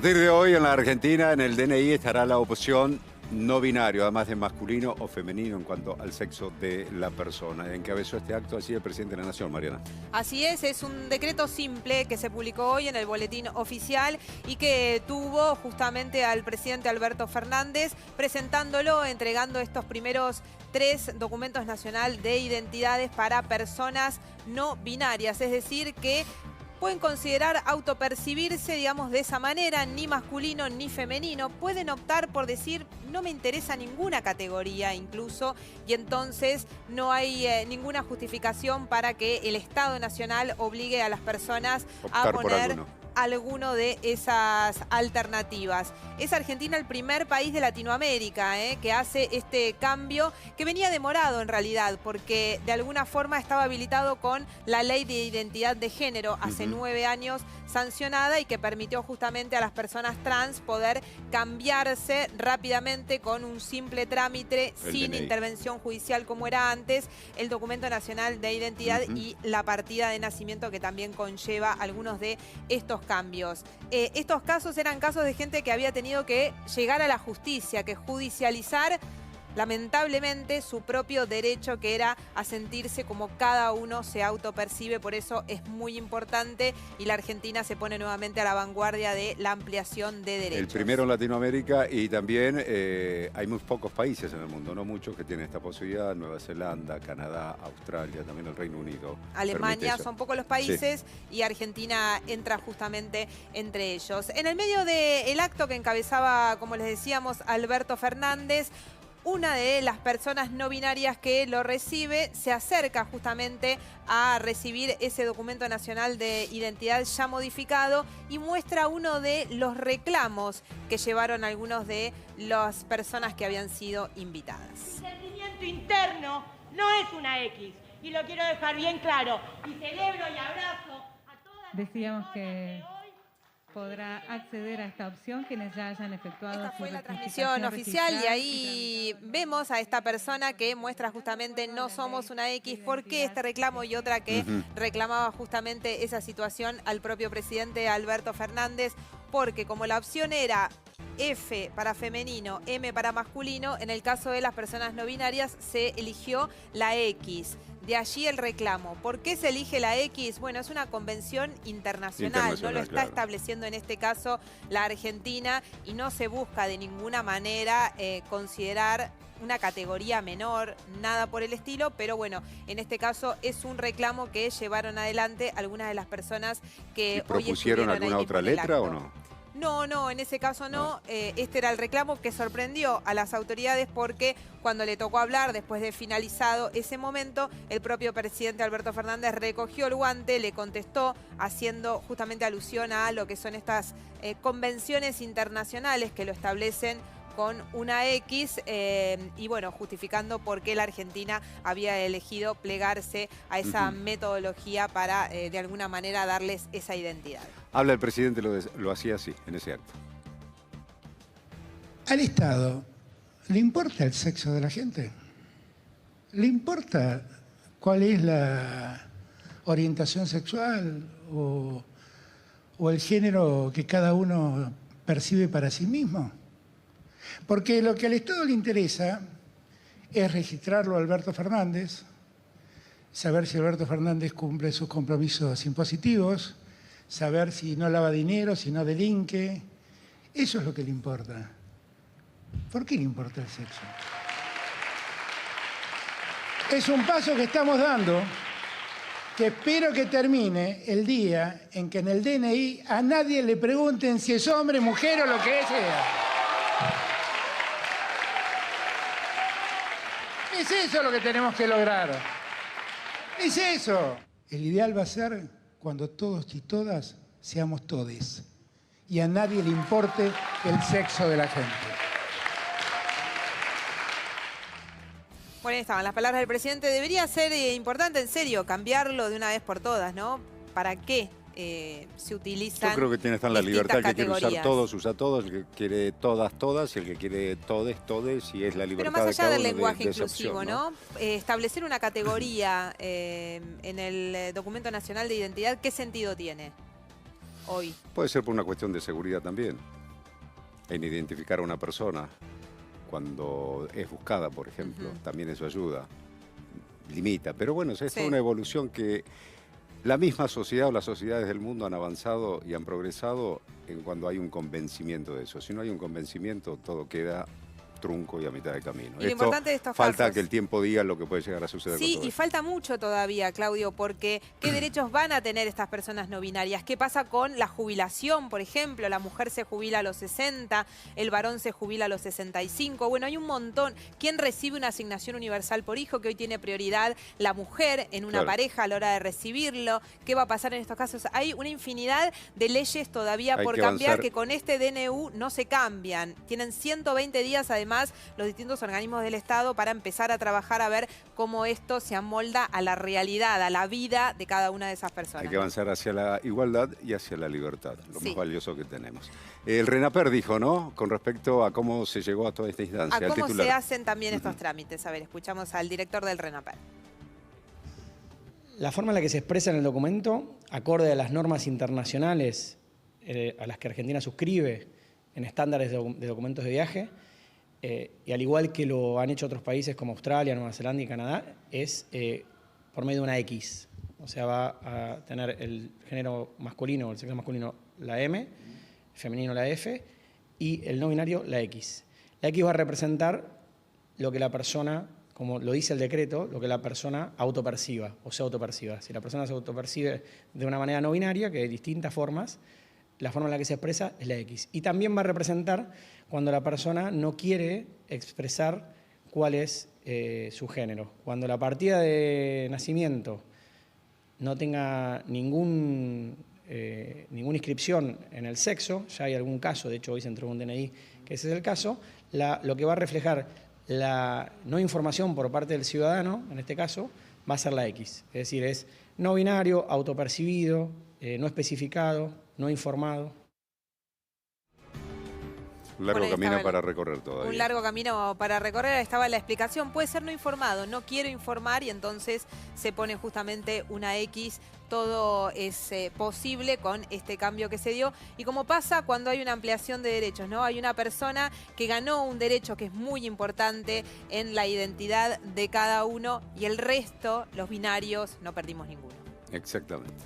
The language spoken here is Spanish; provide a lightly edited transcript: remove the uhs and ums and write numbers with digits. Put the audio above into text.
partir de hoy en la Argentina, en el DNI, estará la opción no binario, además de masculino o femenino en cuanto al sexo de la persona. Encabezó este acto así el presidente de la Nación, Mariana. Así es un decreto simple que se publicó hoy en el boletín oficial y que tuvo justamente al presidente Alberto Fernández presentándolo, entregando estos primeros 3 documentos nacional de identidades para personas no binarias, es decir, que pueden considerar autopercibirse, digamos, de esa manera, ni masculino ni femenino. Pueden optar por decir, no me interesa ninguna categoría incluso, y entonces no hay ninguna justificación para que el Estado Nacional obligue a las personas a poner alguno de esas alternativas. Es Argentina el primer país de Latinoamérica que hace este cambio, que venía demorado en realidad, porque de alguna forma estaba habilitado con la Ley de Identidad de Género hace 9 años sancionada y que permitió justamente a las personas trans poder cambiarse rápidamente con un simple trámite, sin intervención judicial como era antes, el documento nacional de identidad y la partida de nacimiento, que también conlleva algunos de estos cambios. Estos casos eran casos de gente que había tenido que llegar a la justicia, que judicializar lamentablemente su propio derecho, que era a sentirse como cada uno se autopercibe. Por eso es muy importante y la Argentina se pone nuevamente a la vanguardia de la ampliación de derechos. El primero en Latinoamérica, y también hay muy pocos países en el mundo, no muchos, que tienen esta posibilidad. Nueva Zelanda, Canadá, Australia, también el Reino Unido. Alemania, son pocos los países, sí, y Argentina entra justamente entre ellos. En el medio del acto que encabezaba, como les decíamos, Alberto Fernández, una de las personas no binarias que lo recibe se acerca justamente a recibir ese documento nacional de identidad ya modificado y muestra uno de los reclamos que llevaron algunos de las personas que habían sido invitadas. Mi sentimiento interno no es una X, y lo quiero dejar bien claro. Y celebro y abrazo a todas las Decíamos personas que hoy podrá acceder a esta opción quienes ya hayan efectuado Esta fue su la transmisión oficial y ahí vemos a esta persona que muestra justamente no somos una X, ¿por qué este reclamo? Y otra que reclamaba justamente esa situación al propio presidente Alberto Fernández, porque como la opción era F para femenino, M para masculino, en el caso de las personas no binarias se eligió la X. De allí el reclamo. ¿Por qué se elige la X? Bueno, es una convención internacional, no lo está estableciendo en este caso la Argentina y no se busca de ninguna manera considerar una categoría menor, nada por el estilo, pero bueno, en este caso es un reclamo que llevaron adelante algunas de las personas que hoy ¿propusieron alguna otra letra o no? No, en ese caso no. Este era el reclamo que sorprendió a las autoridades porque cuando le tocó hablar, después de finalizado ese momento, el propio presidente Alberto Fernández recogió el guante, le contestó haciendo justamente alusión a lo que son estas convenciones internacionales que lo establecen con una X y bueno, justificando por qué la Argentina había elegido plegarse a esa metodología para de alguna manera darles esa identidad. Habla el presidente, lo hacía así, en ese acto. ¿Al Estado le importa el sexo de la gente? ¿Le importa cuál es la orientación sexual o el género que cada uno percibe para sí mismo? Porque lo que al Estado le interesa es registrarlo a Alberto Fernández, saber si Alberto Fernández cumple sus compromisos impositivos, saber si no lava dinero, si no delinque. Eso es lo que le importa. ¿Por qué le importa el sexo? Es un paso que estamos dando, que espero que termine el día en que en el DNI a nadie le pregunten si es hombre, mujer o lo que sea. Es eso lo que tenemos que lograr. Es eso. El ideal va a ser cuando todos y todas seamos todes y a nadie le importe el sexo de la gente. Bueno, ahí estaban las palabras del presidente. Debería ser importante, en serio, cambiarlo de una vez por todas, ¿no? ¿Para qué se utilizan? Yo creo que tiene la libertad, el que quiere usar todos, usa todos, el que quiere todas, todas, y el que quiere todes, todes, y es la libertad. Pero más allá del lenguaje de inclusivo, opción, ¿no? Establecer una categoría en el documento nacional de identidad, ¿qué sentido tiene? hoy? Puede ser por una cuestión de seguridad también, en identificar a una persona cuando es buscada, por ejemplo. También eso ayuda, limita. Pero bueno, es Sí. una evolución que la misma sociedad o las sociedades del mundo han avanzado y han progresado en cuando hay un convencimiento de eso. Si no hay un convencimiento, todo queda trunco y a mitad de camino. Y lo importante de estos falta casos- que el tiempo diga lo que puede llegar a suceder con Sí, todo y esto. falta mucho todavía, Claudio, porque ¿qué derechos van a tener estas personas no binarias? ¿Qué pasa con la jubilación, por ejemplo? La mujer se jubila a los 60, el varón se jubila a los 65. Bueno, hay un montón. ¿Quién recibe una asignación universal por hijo? Que hoy tiene prioridad la mujer en una Claro. pareja a la hora de recibirlo. ¿Qué va a pasar en estos casos? Hay una infinidad de leyes todavía Hay por que cambiar avanzar. que con este DNU no se cambian. Tienen 120 días, además, los distintos organismos del Estado para empezar a trabajar a ver cómo esto se amolda a la realidad, a la vida de cada una de esas personas. Hay que avanzar hacia la igualdad y hacia la libertad, lo Sí. más valioso que tenemos. El RENAPER dijo, ¿no?, con respecto a cómo se llegó a toda esta instancia. A el cómo titular. se hacen también estos trámites. A ver, escuchamos al director del RENAPER. La forma en la que se expresa en el documento, acorde a las normas internacionales a las que Argentina suscribe en estándares de documentos de viaje, y al igual que lo han hecho otros países como Australia, Nueva Zelanda y Canadá, es por medio de una X. O sea, va a tener el género masculino, el sexo masculino, la M, femenino, la F, y el no binario, la X. La X va a representar lo que la persona, como lo dice el decreto, lo que la persona autoperciba o se autoperciba. Si la persona se autopercibe de una manera no binaria, que hay distintas formas, la forma en la que se expresa es la X. Y también va a representar cuando la persona no quiere expresar cuál es su género. Cuando la partida de nacimiento no tenga ninguna inscripción en el sexo, ya hay algún caso, de hecho hoy se entregó un DNI que ese es el caso, lo que va a reflejar la no información por parte del ciudadano, en este caso, va a ser la X. Es decir, es no binario, autopercibido, no especificado, no informado. Un largo Por ahí camino estaba para recorrer todavía. Un largo camino para recorrer, estaba la explicación. Puede ser no informado, no quiero informar y entonces se pone justamente una X. Todo es posible con este cambio que se dio. Y como pasa cuando hay una ampliación de derechos, ¿no? Hay una persona que ganó un derecho que es muy importante en la identidad de cada uno y el resto, los binarios, no perdimos ninguno. Exactamente.